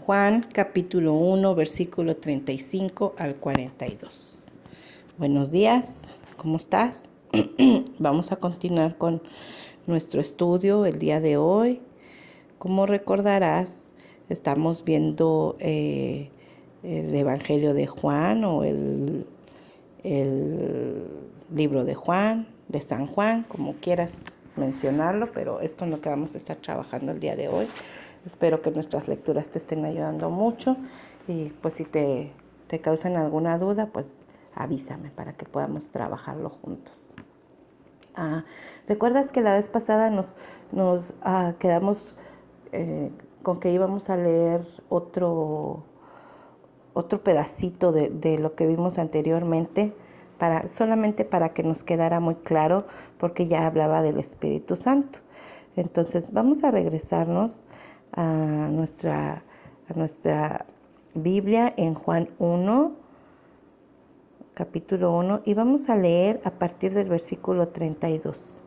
Juan capítulo 1, versículo 35 al 42. Buenos días, ¿cómo estás? Vamos a continuar con nuestro estudio el día de hoy. Como recordarás, estamos viendo el Evangelio de Juan o el libro de Juan, de San Juan, como quieras mencionarlo, pero es con lo que vamos a estar trabajando el día de hoy. Espero que nuestras lecturas te estén ayudando mucho y pues si te causan alguna duda, pues avísame para que podamos trabajarlo juntos. ¿Recuerdas que la vez pasada nos quedamos con que íbamos a leer otro pedacito de lo que vimos anteriormente, solamente para que nos quedara muy claro, porque ya hablaba del Espíritu Santo? Entonces vamos a regresarnos a nuestra Biblia en Juan 1, capítulo 1, y vamos a leer a partir del versículo 32.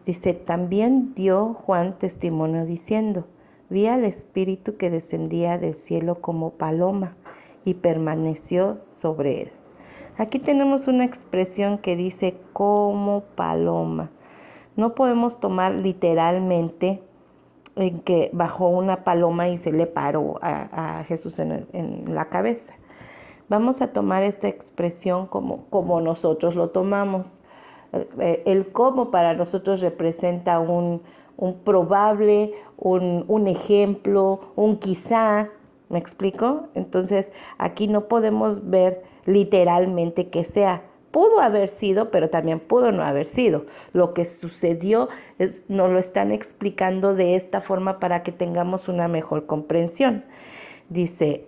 Dice: también dio Juan testimonio diciendo: vi al Espíritu que descendía del cielo como paloma y permaneció sobre él. Aquí tenemos una expresión que dice como paloma. No podemos tomar literalmente en que bajó una paloma y se le paró a Jesús en la cabeza. Vamos a tomar esta expresión como nosotros lo tomamos. El cómo para nosotros representa un probable, un ejemplo, un quizá. ¿Me explico? Entonces, aquí no podemos ver literalmente que sea. Pudo haber sido, pero también pudo no haber sido. Lo que sucedió nos lo están explicando de esta forma para que tengamos una mejor comprensión. Dice,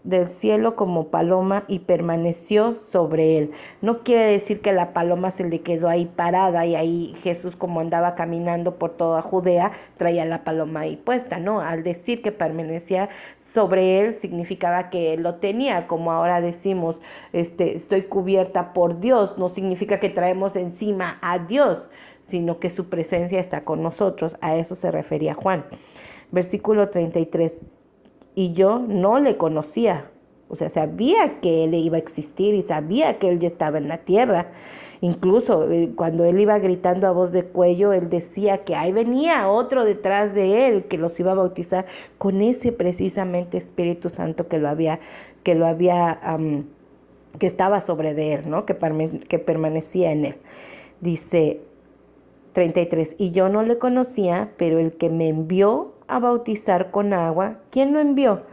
del cielo como paloma y permaneció sobre él. No quiere decir que la paloma se le quedó ahí parada y ahí Jesús, como andaba caminando por toda Judea, traía la paloma ahí puesta, ¿no? Al decir que permanecía sobre él, significaba que él lo tenía, como ahora decimos, estoy cubierta por Dios. No significa que traemos encima a Dios, sino que su presencia está con nosotros. A eso se refería Juan. Versículo 33. Y yo no le conocía, o sea, sabía que él iba a existir y sabía que él ya estaba en la tierra. Incluso cuando él iba gritando a voz de cuello, él decía que ahí venía otro detrás de él que los iba a bautizar con ese precisamente Espíritu Santo que estaba sobre de él, ¿no? Que permanecía en él. Dice 33, y yo no le conocía, pero el que me envió a bautizar con agua, ¿quién lo envió?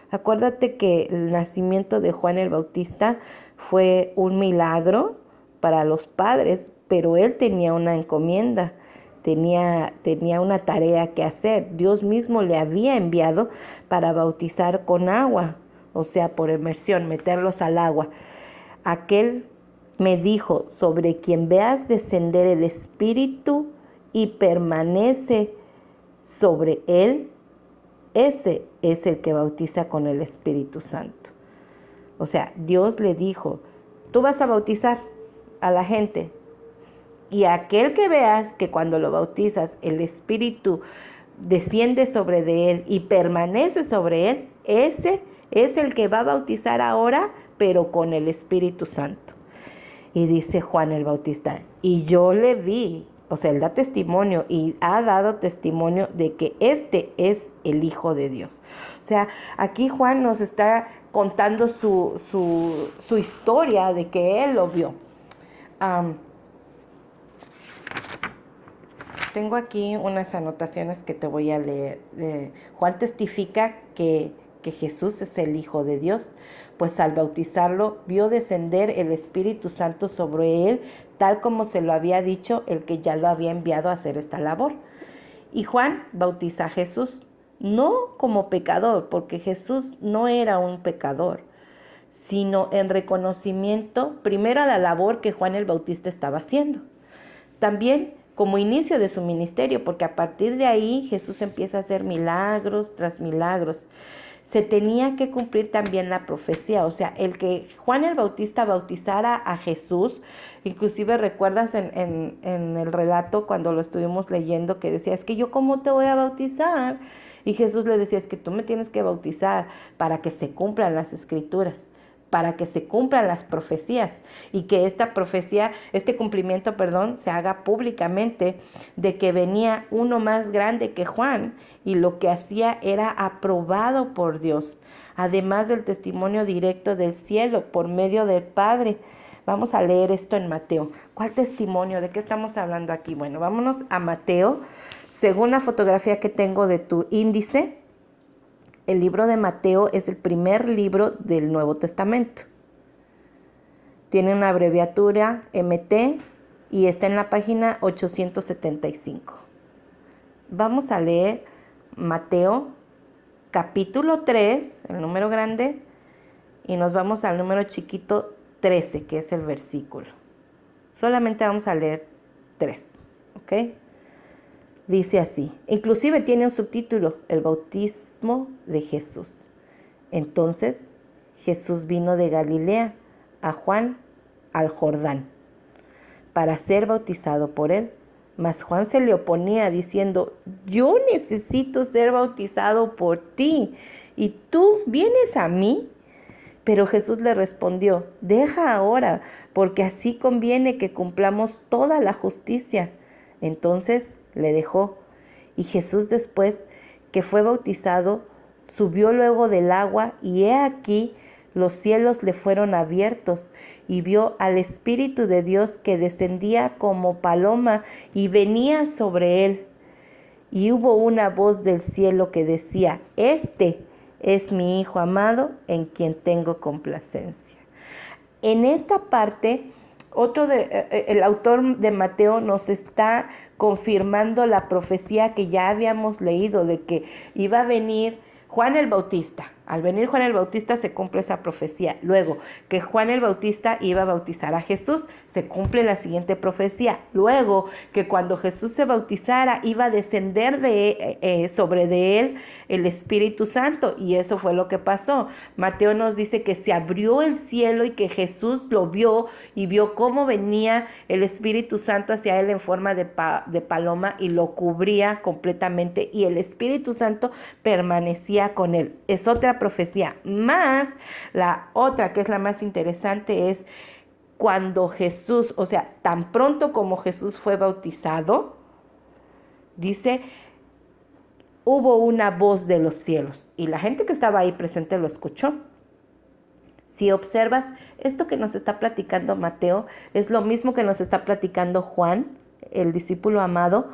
Acuérdate que el nacimiento de Juan el Bautista fue un milagro para los padres, pero él tenía una encomienda, tenía una tarea que hacer. Dios mismo le había enviado para bautizar con agua, o sea, por inmersión, meterlos al agua. Aquel me dijo: sobre quien veas descender el Espíritu y permanece sobre él, ese es el que bautiza con el Espíritu Santo. O sea, Dios le dijo: tú vas a bautizar a la gente, y aquel que veas que cuando lo bautizas el Espíritu desciende sobre de él y permanece sobre él, ese es el que va a bautizar ahora, pero con el Espíritu Santo. Y dice Juan el Bautista: y yo le vi. O sea, él da testimonio y ha dado testimonio de que este es el Hijo de Dios. O sea, aquí Juan nos está contando su historia de que él lo vio. Tengo aquí unas anotaciones que te voy a leer. Juan testifica que Jesús es el Hijo de Dios, pues al bautizarlo vio descender el Espíritu Santo sobre él, tal como se lo había dicho el que ya lo había enviado a hacer esta labor. Y Juan bautiza a Jesús, no como pecador, porque Jesús no era un pecador, sino en reconocimiento primero a la labor que Juan el Bautista estaba haciendo. También como inicio de su ministerio, porque a partir de ahí Jesús empieza a hacer milagros tras milagros. Se tenía que cumplir también la profecía, o sea, el que Juan el Bautista bautizara a Jesús, inclusive recuerdas en el relato cuando lo estuvimos leyendo que decía, es que yo cómo te voy a bautizar, y Jesús le decía, es que tú me tienes que bautizar para que se cumplan las escrituras, para que se cumplan las profecías y que esta profecía, este cumplimiento, se haga públicamente de que venía uno más grande que Juan y lo que hacía era aprobado por Dios, además del testimonio directo del cielo por medio del Padre. Vamos a leer esto en Mateo. ¿Cuál testimonio? ¿De qué estamos hablando aquí? Bueno, vámonos a Mateo. Según la fotografía que tengo de tu índice, el libro de Mateo es el primer libro del Nuevo Testamento. Tiene una abreviatura MT y está en la página 875. Vamos a leer Mateo capítulo 3, el número grande, y nos vamos al número chiquito 13, que es el versículo. Solamente vamos a leer 3, ¿ok? Dice así, inclusive tiene un subtítulo, el bautismo de Jesús. Entonces Jesús vino de Galilea a Juan al Jordán para ser bautizado por él. Mas Juan se le oponía diciendo, yo necesito ser bautizado por ti y tú vienes a mí. Pero Jesús le respondió, deja ahora, porque así conviene que cumplamos toda la justicia. Entonces le dejó. Y Jesús, después que fue bautizado, subió luego del agua, y he aquí los cielos le fueron abiertos, y vio al Espíritu de Dios que descendía como paloma y venía sobre él. Y hubo una voz del cielo que decía, este es mi Hijo amado, en quien tengo complacencia. En esta parte, el autor de Mateo nos está confirmando la profecía que ya habíamos leído de que iba a venir Juan el Bautista. Al venir Juan el Bautista se cumple esa profecía. Luego, que Juan el Bautista iba a bautizar a Jesús, se cumple la siguiente profecía. Luego, que cuando Jesús se bautizara, iba a descender sobre de él el Espíritu Santo. Y eso fue lo que pasó. Mateo nos dice que se abrió el cielo y que Jesús lo vio y vio cómo venía el Espíritu Santo hacia él en forma de paloma y lo cubría completamente. Y el Espíritu Santo permanecía con él. Es otra profecía. Más la otra, que es la más interesante, es cuando Jesús, o sea, tan pronto como Jesús fue bautizado, dice, hubo una voz de los cielos y la gente que estaba ahí presente lo escuchó. Si observas, esto que nos está platicando Mateo es lo mismo que nos está platicando Juan, el discípulo amado,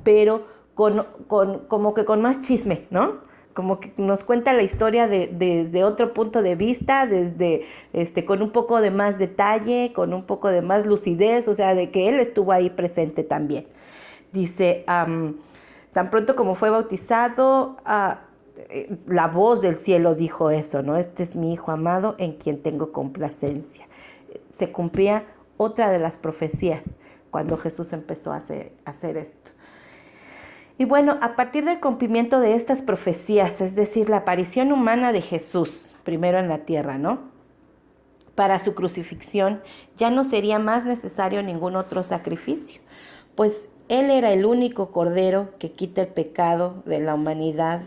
pero como que con más chisme, ¿no? Como que nos cuenta la historia desde otro punto de vista, con un poco de más detalle, con un poco de más lucidez, o sea, de que él estuvo ahí presente también. Dice, tan pronto como fue bautizado, la voz del cielo dijo eso, ¿no? Este es mi Hijo amado en quien tengo complacencia. Se cumplía otra de las profecías cuando Jesús empezó a hacer esto. Y bueno, a partir del cumplimiento de estas profecías, es decir, la aparición humana de Jesús, primero en la tierra, ¿no? Para su crucifixión, ya no sería más necesario ningún otro sacrificio, pues Él era el único Cordero que quita el pecado de la humanidad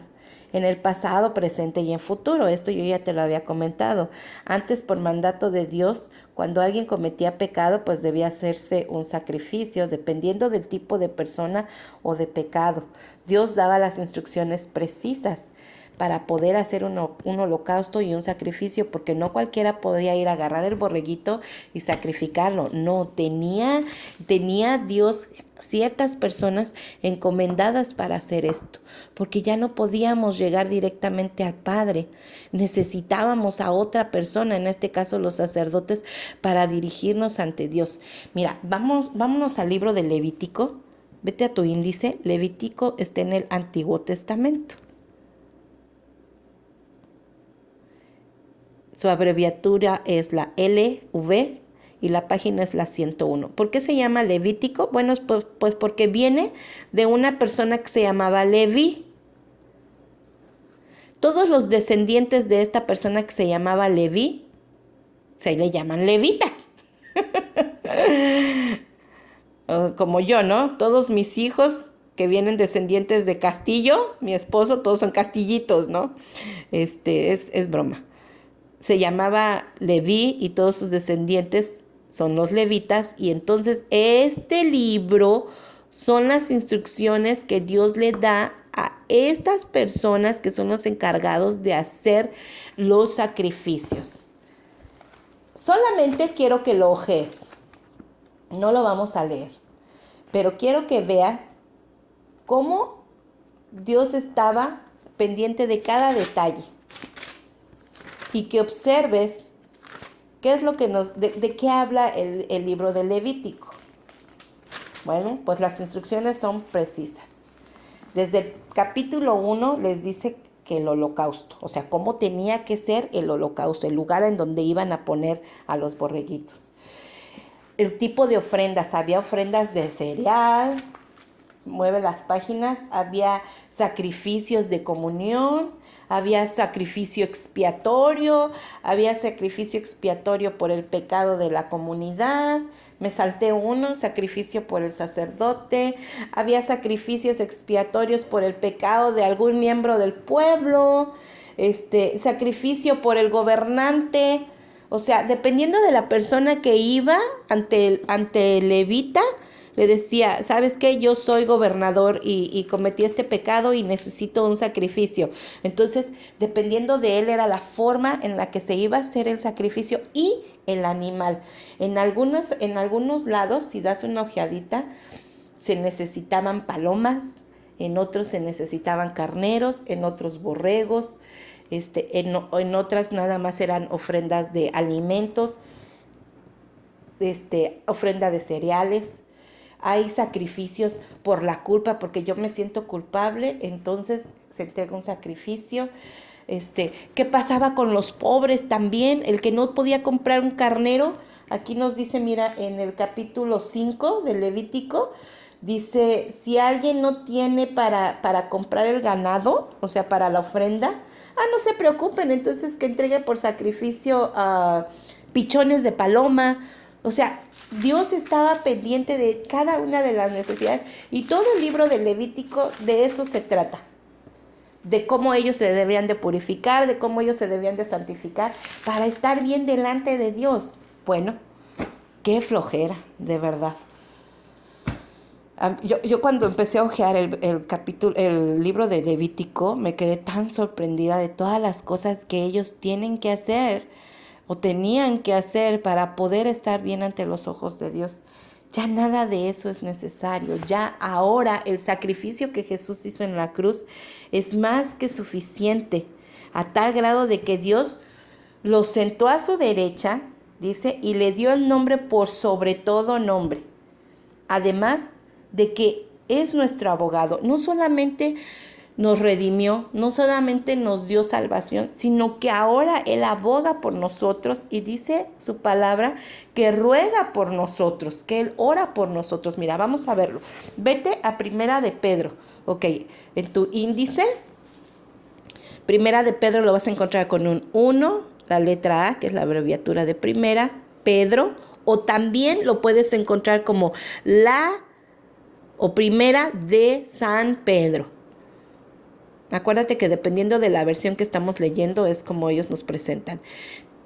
en el pasado, presente y en futuro. Esto yo ya te lo había comentado. Antes, por mandato de Dios, cuando alguien cometía pecado, pues debía hacerse un sacrificio, dependiendo del tipo de persona o de pecado. Dios daba las instrucciones precisas para poder hacer un holocausto y un sacrificio, porque no cualquiera podía ir a agarrar el borreguito y sacrificarlo. No, tenía Dios ciertas personas encomendadas para hacer esto, porque ya no podíamos llegar directamente al Padre. Necesitábamos a otra persona, en este caso los sacerdotes, para dirigirnos ante Dios. Mira, vámonos al libro de Levítico. Vete a tu índice. Levítico está en el Antiguo Testamento. Su abreviatura es la LV y la página es la 101. ¿Por qué se llama Levítico? Bueno, pues porque viene de una persona que se llamaba Leví. Todos los descendientes de esta persona que se llamaba Leví se le llaman levitas. Como yo, ¿no? Todos mis hijos que vienen descendientes de Castillo, mi esposo, todos son castillitos, ¿no? Es broma. Se llamaba Leví y todos sus descendientes son los levitas. Y entonces este libro son las instrucciones que Dios le da a estas personas que son los encargados de hacer los sacrificios. Solamente quiero que lo ojes. No lo vamos a leer, pero quiero que veas cómo Dios estaba pendiente de cada detalle y que observes qué es lo que de qué habla el libro de Levítico. Bueno, pues las instrucciones son precisas. Desde el capítulo 1 les dice que el holocausto, o sea, cómo tenía que ser el holocausto, el lugar en donde iban a poner a los borreguitos. El tipo de ofrendas, había ofrendas de cereal, mueve las páginas, había sacrificios de comunión, había sacrificio expiatorio por el pecado de la comunidad, me salté uno, sacrificio por el sacerdote, había sacrificios expiatorios por el pecado de algún miembro del pueblo, sacrificio por el gobernante. O sea, dependiendo de la persona que iba ante el levita, le decía, ¿sabes qué? Yo soy gobernador y cometí este pecado y necesito un sacrificio. Entonces, dependiendo de él, era la forma en la que se iba a hacer el sacrificio y el animal. En algunos lados, si das una ojeadita, se necesitaban palomas, en otros se necesitaban carneros, en otros borregos, en otras nada más eran ofrendas de alimentos, ofrenda de cereales. Hay sacrificios por la culpa, porque yo me siento culpable, entonces se entrega un sacrificio. ¿Qué pasaba con los pobres también? El que no podía comprar un carnero, aquí nos dice, mira, en el capítulo 5 del Levítico, dice, si alguien no tiene para comprar el ganado, o sea, para la ofrenda, no se preocupen, entonces que entregue por sacrificio pichones de paloma. O sea, Dios estaba pendiente de cada una de las necesidades y todo el libro del Levítico de eso se trata. De cómo ellos se debían de purificar, de cómo ellos se debían de santificar para estar bien delante de Dios. Bueno, qué flojera, de verdad. Yo cuando empecé a hojear el libro de Levítico, me quedé tan sorprendida de todas las cosas que ellos tienen que hacer o tenían que hacer para poder estar bien ante los ojos de Dios. Ya nada de eso es necesario. Ya ahora el sacrificio que Jesús hizo en la cruz es más que suficiente, a tal grado de que Dios lo sentó a su derecha, dice, y le dio el nombre por sobre todo nombre. Además de que es nuestro abogado, no solamente nos redimió, no solamente nos dio salvación, sino que ahora Él aboga por nosotros y dice su palabra que ruega por nosotros, que Él ora por nosotros. Mira, vamos a verlo. Vete a Primera de Pedro, ok, en tu índice, Primera de Pedro lo vas a encontrar con un 1, la letra A, que es la abreviatura de Primera, Pedro, o también lo puedes encontrar como Primera de San Pedro. Acuérdate que dependiendo de la versión que estamos leyendo es como ellos nos presentan.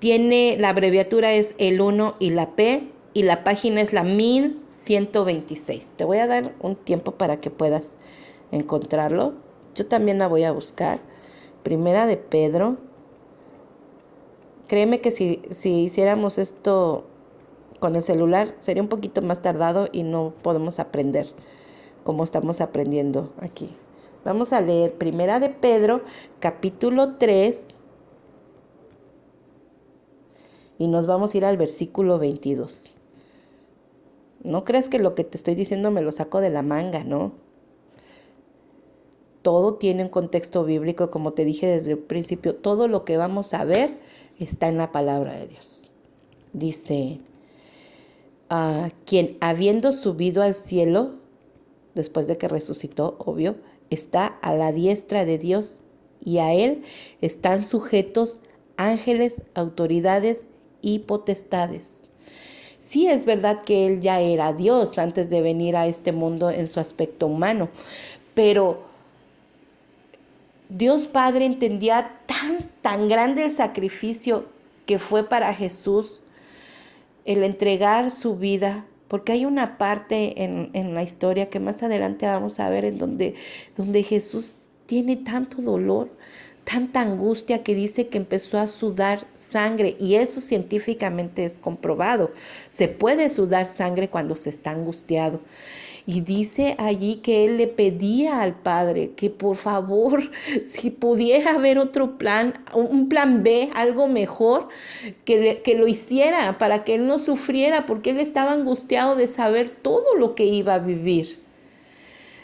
La abreviatura es el 1 y la P y la página es la 1126. Te voy a dar un tiempo para que puedas encontrarlo. Yo también la voy a buscar. Primera de Pedro. Créeme que si hiciéramos esto con el celular sería un poquito más tardado y no podemos aprender como estamos aprendiendo aquí. Vamos a leer Primera de Pedro, capítulo 3, y nos vamos a ir al versículo 22. No creas que lo que te estoy diciendo me lo saco de la manga, ¿no? Todo tiene un contexto bíblico, como te dije desde el principio. Todo lo que vamos a ver está en la palabra de Dios. Dice, quien habiendo subido al cielo, después de que resucitó, obvio, está a la diestra de Dios y a Él están sujetos ángeles, autoridades y potestades. Sí es verdad que Él ya era Dios antes de venir a este mundo en su aspecto humano, pero Dios Padre entendía tan grande el sacrificio que fue para Jesús, el entregar su vida, porque hay una parte en la historia que más adelante vamos a ver en donde Jesús tiene tanto dolor, tanta angustia, que dice que empezó a sudar sangre, y eso científicamente es comprobado. Se puede sudar sangre cuando se está angustiado. Y dice allí que él le pedía al Padre que por favor, si pudiera haber otro plan, un plan B, algo mejor, que lo hiciera para que él no sufriera, porque él estaba angustiado de saber todo lo que iba a vivir.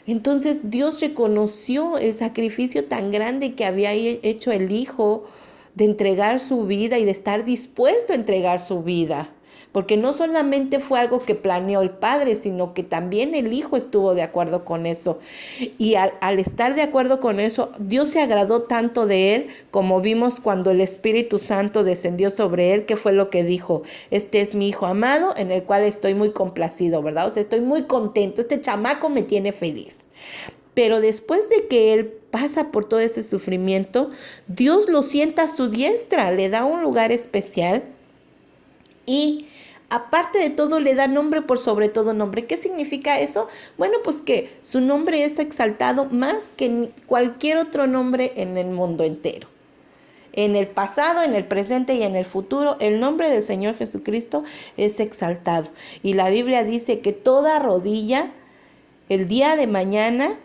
Entonces Dios reconoció el sacrificio tan grande que había hecho el Hijo, de entregar su vida y de estar dispuesto a entregar su vida. Porque no solamente fue algo que planeó el Padre, sino que también el Hijo estuvo de acuerdo con eso. Y al estar de acuerdo con eso, Dios se agradó tanto de él, como vimos cuando el Espíritu Santo descendió sobre él, que fue lo que dijo: este es mi Hijo amado, en el cual estoy muy complacido, ¿verdad? O sea, estoy muy contento, este chamaco me tiene feliz. Pero después de que él pasa por todo ese sufrimiento, Dios lo sienta a su diestra, le da un lugar especial y aparte de todo le da nombre por sobre todo nombre. ¿Qué significa eso? Bueno, pues que su nombre es exaltado más que cualquier otro nombre en el mundo entero. En el pasado, en el presente y en el futuro, el nombre del Señor Jesucristo es exaltado. Y la Biblia dice que toda rodilla, el día de mañana,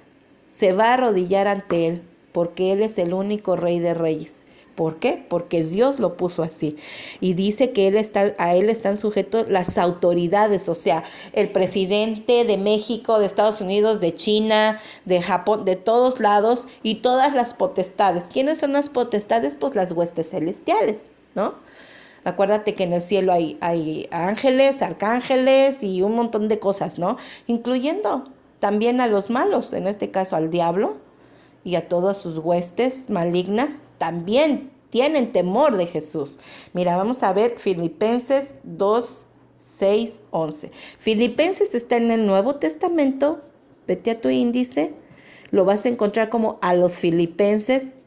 se va a arrodillar ante Él, porque Él es el único Rey de Reyes. ¿Por qué? Porque Dios lo puso así. Y dice que a Él están sujetos las autoridades, o sea, el presidente de México, de Estados Unidos, de China, de Japón, de todos lados, y todas las potestades. ¿Quiénes son las potestades? Pues las huestes celestiales, ¿no? Acuérdate que en el cielo hay ángeles, arcángeles y un montón de cosas, ¿no? Incluyendo también a los malos, en este caso al diablo, y a todas sus huestes malignas, también tienen temor de Jesús. Mira, vamos a ver Filipenses 2, 6, 11. Filipenses está en el Nuevo Testamento. Vete a tu índice, lo vas a encontrar como a los Filipenses.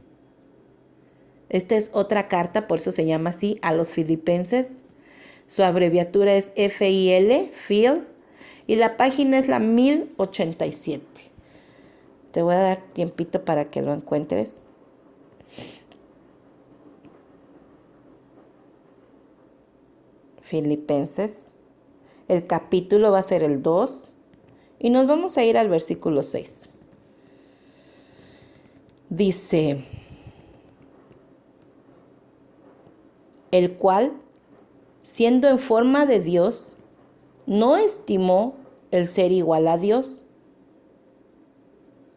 Esta es otra carta, por eso se llama así, a los Filipenses. Su abreviatura es FIL, FIL, y la página es la 1087. Te voy a dar tiempito para que lo encuentres. Filipenses. El capítulo va a ser el 2 y nos vamos a ir al versículo 6. Dice: el cual, siendo en forma de Dios, no estimó el ser igual a Dios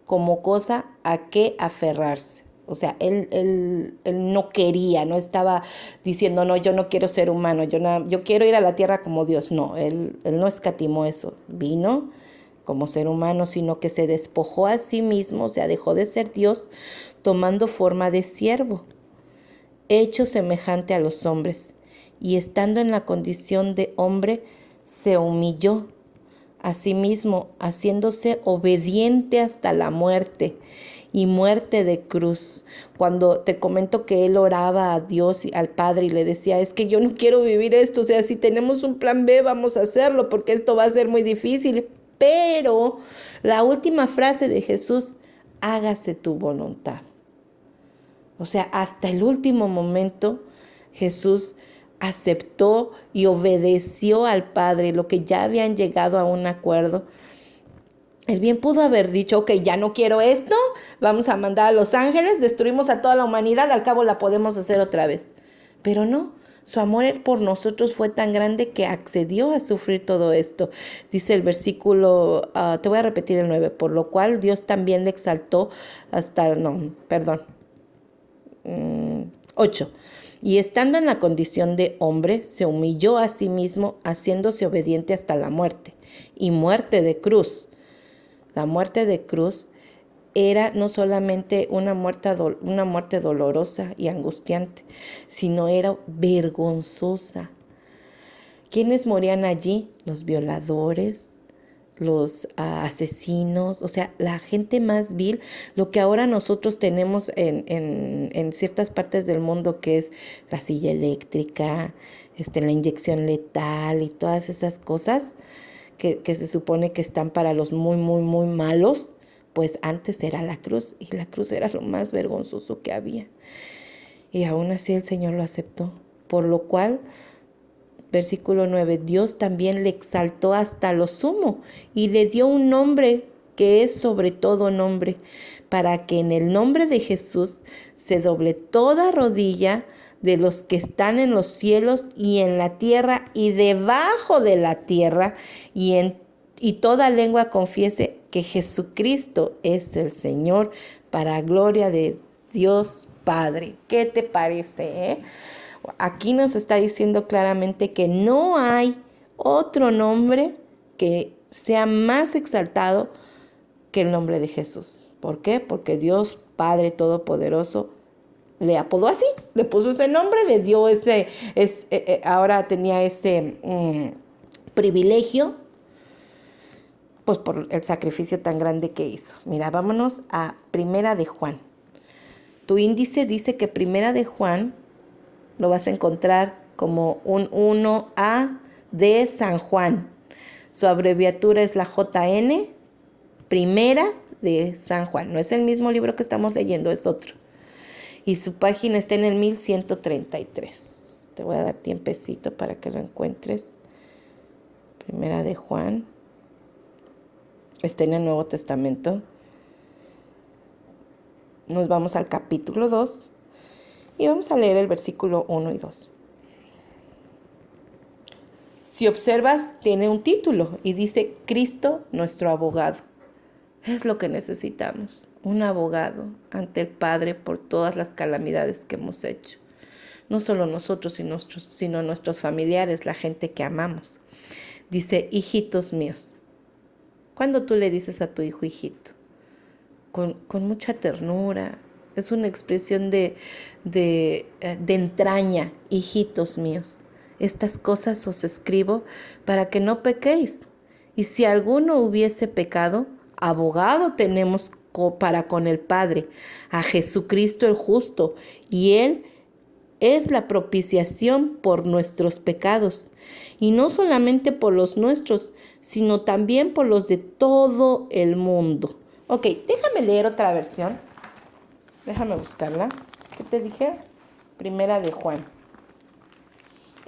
como cosa a que aferrarse. O sea, él no quería, no estaba diciendo, no, yo no quiero ser humano, yo quiero ir a la tierra como Dios. No, él no escatimó eso. Vino como ser humano, sino que se despojó a sí mismo, o sea, dejó de ser Dios, tomando forma de siervo, hecho semejante a los hombres, y estando en la condición de hombre, se humilló a sí mismo, haciéndose obediente hasta la muerte, y muerte de cruz. Cuando te comento que él oraba a Dios y al Padre y le decía, es que yo no quiero vivir esto, o sea, si tenemos un plan B, vamos a hacerlo, porque esto va a ser muy difícil. Pero la última frase de Jesús: hágase tu voluntad. O sea, hasta el último momento Jesús aceptó y obedeció al Padre, lo que ya habían llegado a un acuerdo. Él bien pudo haber dicho, ok, ya no quiero esto, vamos a mandar a los ángeles, destruimos a toda la humanidad, al cabo la podemos hacer otra vez. Pero no, su amor por nosotros fue tan grande que accedió a sufrir todo esto. Dice el versículo, te voy a repetir el 9, por lo cual Dios también le exaltó hasta, 8. Y estando en la condición de hombre, se humilló a sí mismo, haciéndose obediente hasta la muerte, y muerte de cruz. La muerte de cruz era no solamente una muerte dolorosa y angustiante, sino era vergonzosa. ¿Quiénes morían allí? Los violadores, los asesinos, o sea, la gente más vil, lo que ahora nosotros tenemos en ciertas partes del mundo, que es la silla eléctrica, la inyección letal y todas esas cosas que se supone que están para los muy, muy, muy malos. Pues antes era la cruz, y la cruz era lo más vergonzoso que había. Y aún así el Señor lo aceptó, por lo cual, versículo 9, Dios también le exaltó hasta lo sumo y le dio un nombre que es sobre todo nombre, para que en el nombre de Jesús se doble toda rodilla de los que están en los cielos y en la tierra y debajo de la tierra, y toda lengua confiese que Jesucristo es el Señor, para gloria de Dios Padre. ¿Qué te parece, Aquí nos está diciendo claramente que no hay otro nombre que sea más exaltado que el nombre de Jesús. ¿Por qué? Porque Dios Padre Todopoderoso le apodó así, le puso ese nombre, le dio ahora tenía ese privilegio, pues por el sacrificio tan grande que hizo. Mira, vámonos a Primera de Juan. Tu índice dice que Primera de Juan lo vas a encontrar como un 1A de San Juan. Su abreviatura es la JN, Primera de San Juan. No es el mismo libro que estamos leyendo, es otro. Y su página está en el 1133. Te voy a dar tiempecito para que lo encuentres. Primera de Juan. Está en el Nuevo Testamento. Nos vamos al capítulo 2 y vamos a leer el versículo 1 y 2. Si observas, tiene un título y dice Cristo nuestro abogado. Es lo que necesitamos, un abogado ante el Padre por todas las calamidades que hemos hecho. No solo nosotros, sino nuestros familiares, la gente que amamos. Dice, hijitos míos. Cuando tú le dices a tu hijo hijito, con mucha ternura, es una expresión de entraña, hijitos míos. Estas cosas os escribo para que no pequéis. Y si alguno hubiese pecado, abogado tenemos para con el Padre, a Jesucristo el justo, y Él es la propiciación por nuestros pecados, y no solamente por los nuestros, sino también por los de todo el mundo. Ok, déjame leer otra versión. Déjame buscarla. ¿Qué te dije? Primera de Juan.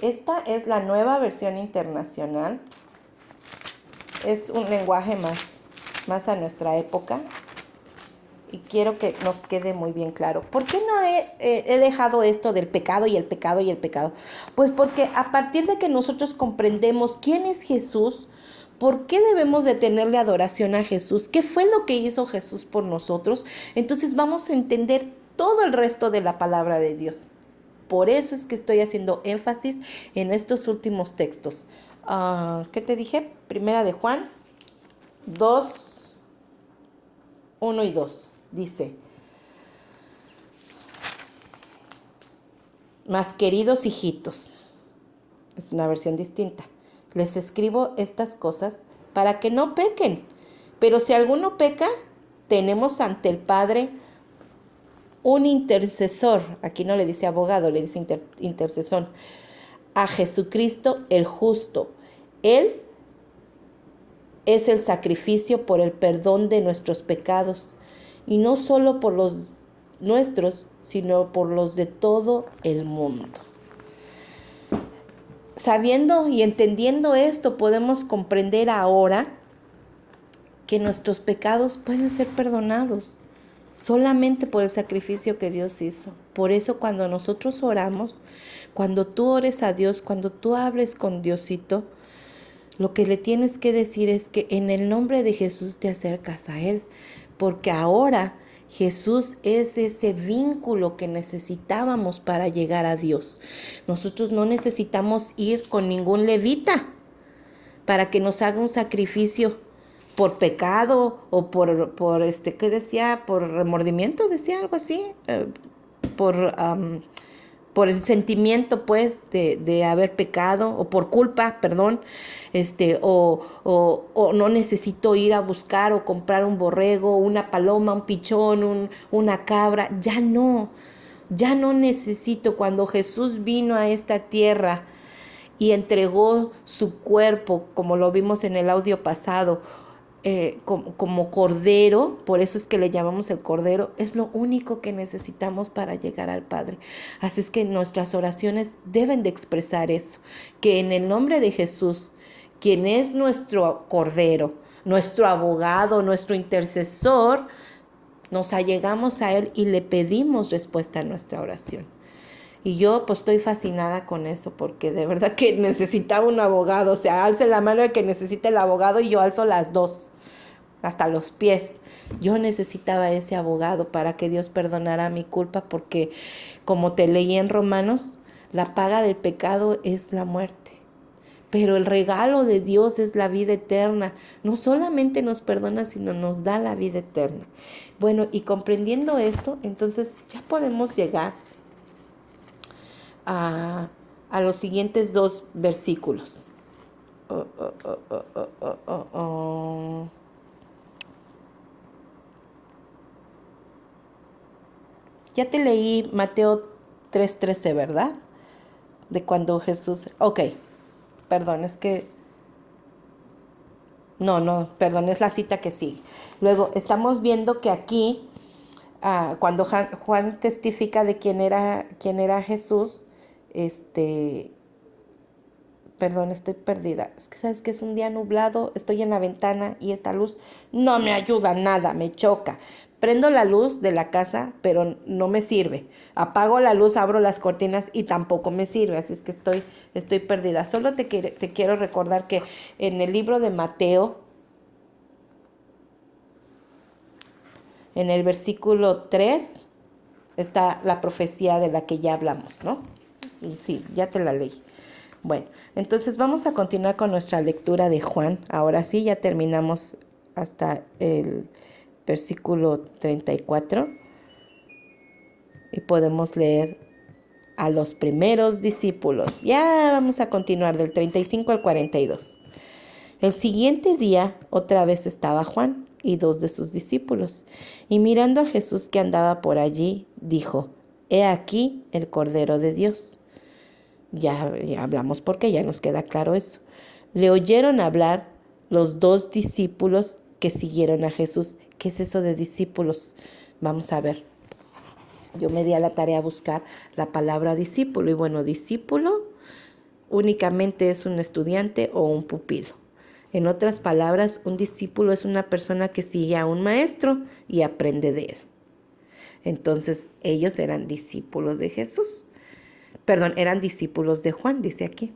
Esta es la nueva versión internacional. Es un lenguaje más a nuestra época. Y quiero que nos quede muy bien claro. ¿Por qué no he dejado esto del pecado y el pecado y el pecado? Pues porque a partir de que nosotros comprendemos quién es Jesús, ¿por qué debemos de tenerle adoración a Jesús? ¿Qué fue lo que hizo Jesús por nosotros? Entonces vamos a entender todo el resto de la palabra de Dios. Por eso es que estoy haciendo énfasis en estos últimos textos. ¿Qué te dije? Primera de Juan 2, 1 y 2. Dice, mas queridos hijitos, es una versión distinta, les escribo estas cosas para que no pequen. Pero si alguno peca, tenemos ante el Padre un intercesor. Aquí no le dice abogado, le dice intercesor. A Jesucristo el justo. Él es el sacrificio por el perdón de nuestros pecados. Y no solo por los nuestros, sino por los de todo el mundo. Sabiendo y entendiendo esto, podemos comprender ahora que nuestros pecados pueden ser perdonados solamente por el sacrificio que Dios hizo. Por eso cuando nosotros oramos, cuando tú ores a Dios, cuando tú hables con Diosito, lo que le tienes que decir es que en el nombre de Jesús te acercas a Él, porque ahora Jesús es ese vínculo que necesitábamos para llegar a Dios. Nosotros no necesitamos ir con ningún levita para que nos haga un sacrificio por pecado o ¿qué decía? Por remordimiento, decía algo así, por, por el sentimiento, pues, de haber pecado, o por culpa, perdón, o no necesito ir a buscar o comprar un borrego, una paloma, un pichón, una cabra, ya no necesito. Cuando Jesús vino a esta tierra y entregó su cuerpo, como lo vimos en el audio pasado, como cordero, por eso es que le llamamos el cordero, es lo único que necesitamos para llegar al Padre. Así es que nuestras oraciones deben de expresar eso, que en el nombre de Jesús, quien es nuestro cordero, nuestro abogado, nuestro intercesor, nos allegamos a Él y le pedimos respuesta a nuestra oración. Y yo pues estoy fascinada con eso, porque de verdad que necesitaba un abogado. O sea, alce la mano el que necesita el abogado y yo alzo las dos, hasta los pies. Yo necesitaba ese abogado para que Dios perdonara mi culpa, porque como te leí en Romanos, la paga del pecado es la muerte. Pero el regalo de Dios es la vida eterna. No solamente nos perdona, sino nos da la vida eterna. Bueno, y comprendiendo esto, entonces ya podemos llegar a los siguientes dos versículos. Ya te leí Mateo 3:13, ¿verdad? De cuando Jesús... Ok, perdón, es que... No, perdón, es la cita que sigue. Luego, estamos viendo que aquí, cuando Juan testifica de quién era Jesús, perdón, estoy perdida. Es que sabes que es un día nublado, estoy en la ventana y esta luz no me ayuda nada, me choca. Prendo la luz de la casa, pero no me sirve. Apago la luz, abro las cortinas y tampoco me sirve. Así es que estoy perdida. Solo te quiero recordar que en el libro de Mateo, en el versículo 3, está la profecía de la que ya hablamos, ¿no? Y sí, ya te la leí. Bueno, entonces vamos a continuar con nuestra lectura de Juan. Ahora sí, ya terminamos hasta el versículo 34 y podemos leer a los primeros discípulos. Ya vamos a continuar del 35 al 42. El siguiente día otra vez estaba Juan y dos de sus discípulos, y mirando a Jesús que andaba por allí, dijo: He aquí el Cordero de Dios. Ya hablamos porque ya nos queda claro eso. Le oyeron hablar los dos discípulos que siguieron a Jesús. ¿Qué es eso de discípulos? Vamos a ver. Yo me di a la tarea a buscar la palabra discípulo. Y bueno, discípulo únicamente es un estudiante o un pupilo. En otras palabras, un discípulo es una persona que sigue a un maestro y aprende de él. Entonces, ellos eran discípulos de Jesús. Perdón, eran discípulos de Juan, dice aquí.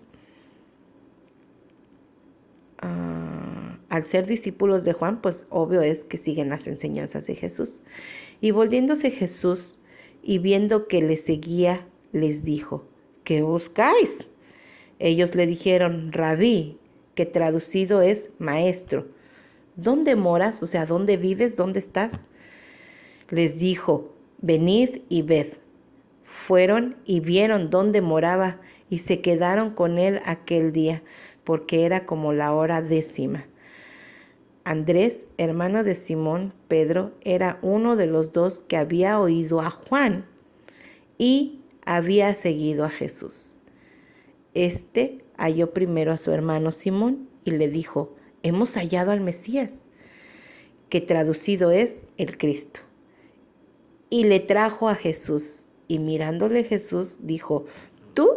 Al ser discípulos de Juan, pues obvio es que siguen las enseñanzas de Jesús. Y volviéndose Jesús y viendo que le seguía, les dijo: ¿Qué buscáis? Ellos le dijeron: Rabí, que traducido es maestro. ¿Dónde moras? O sea, ¿dónde vives? ¿Dónde estás? Les dijo: Venid y ved. Fueron y vieron dónde moraba y se quedaron con él aquel día, porque era como la hora 10. Andrés, hermano de Simón Pedro, era uno de los dos que había oído a Juan y había seguido a Jesús. Halló primero a su hermano Simón y le dijo: Hemos hallado al Mesías, que traducido es el Cristo. Y le trajo a Jesús. Y mirándole Jesús dijo: Tú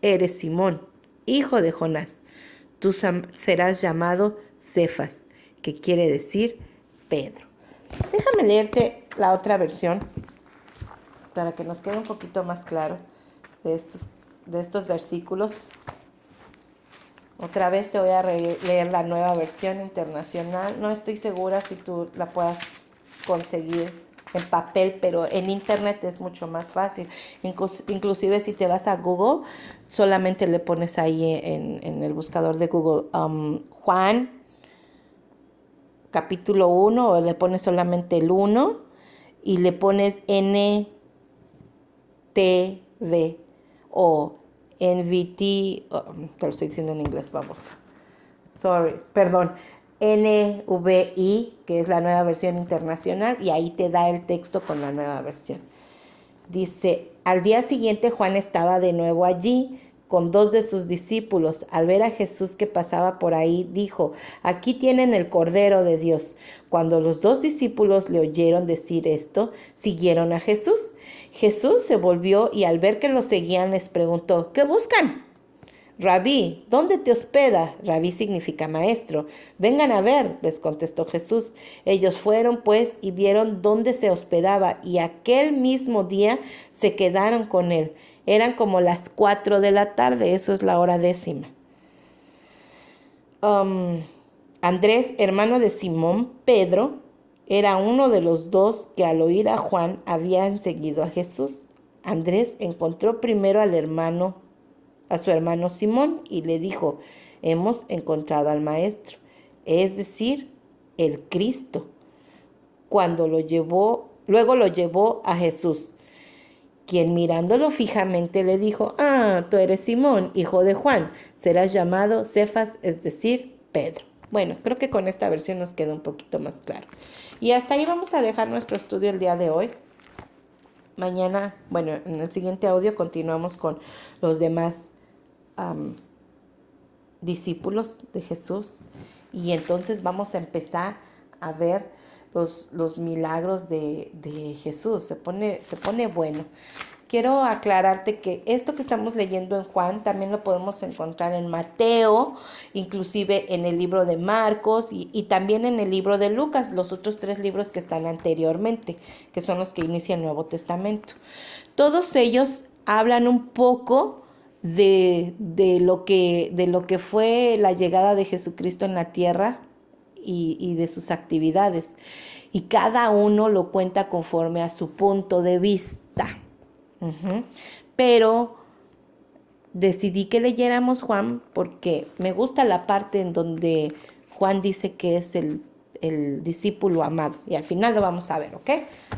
eres Simón, hijo de Jonás. Tú serás llamado Cefas, que quiere decir Pedro. Déjame leerte la otra versión para que nos quede un poquito más claro de estos versículos. Otra vez te voy a leer la nueva versión internacional. No estoy segura si tú la puedas conseguir en papel, pero en internet es mucho más fácil. Inclusive si te vas a Google, solamente le pones ahí en el buscador de Google Juan capítulo 1 o le pones solamente el 1 y le pones NTV o NVT, te lo estoy diciendo en inglés, vamos. Perdón. NVI, que es la nueva versión internacional, y ahí te da el texto con la nueva versión. Dice, al día siguiente Juan estaba de nuevo allí con 2 de sus discípulos. Al ver a Jesús que pasaba por ahí, dijo, aquí tienen el Cordero de Dios. Cuando los 2 discípulos le oyeron decir esto, siguieron a Jesús. Jesús se volvió y al ver que los seguían les preguntó, ¿qué buscan? Rabí, ¿dónde te hospeda? Rabí significa maestro. Vengan a ver, les contestó Jesús. Ellos fueron pues y vieron dónde se hospedaba y aquel mismo día se quedaron con él. Eran como las 4 de la tarde, eso es la hora 10. Andrés, hermano de Simón Pedro, era uno de los 2 que al oír a Juan habían seguido a Jesús. Andrés encontró primero a su hermano Simón y le dijo, hemos encontrado al Maestro, es decir, el Cristo. Luego lo llevó a Jesús, quien mirándolo fijamente le dijo, tú eres Simón, hijo de Juan, serás llamado Cefas, es decir, Pedro. Bueno, creo que con esta versión nos queda un poquito más claro. Y hasta ahí vamos a dejar nuestro estudio el día de hoy. Mañana, bueno, en el siguiente audio continuamos con los demás discípulos de Jesús y entonces vamos a empezar a ver los milagros de Jesús. Se pone bueno. Quiero aclararte que esto que estamos leyendo en Juan también lo podemos encontrar en Mateo, inclusive en el libro de Marcos y también en el libro de Lucas, los otros 3 libros que están anteriormente, que son los que inicia el Nuevo Testamento. Todos ellos hablan un poco de lo que fue la llegada de Jesucristo en la tierra y de sus actividades. Y cada uno lo cuenta conforme a su punto de vista. Pero decidí que leyéramos Juan porque me gusta la parte en donde Juan dice que es el discípulo amado. Y al final lo vamos a ver, ¿ok?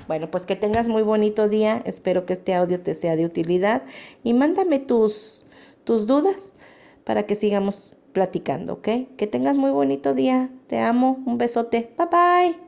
Bueno, pues que tengas muy bonito día. Espero que este audio te sea de utilidad. Y mándame tus dudas para que sigamos platicando, ¿ok? Que tengas muy bonito día. Te amo. Un besote. Bye, bye.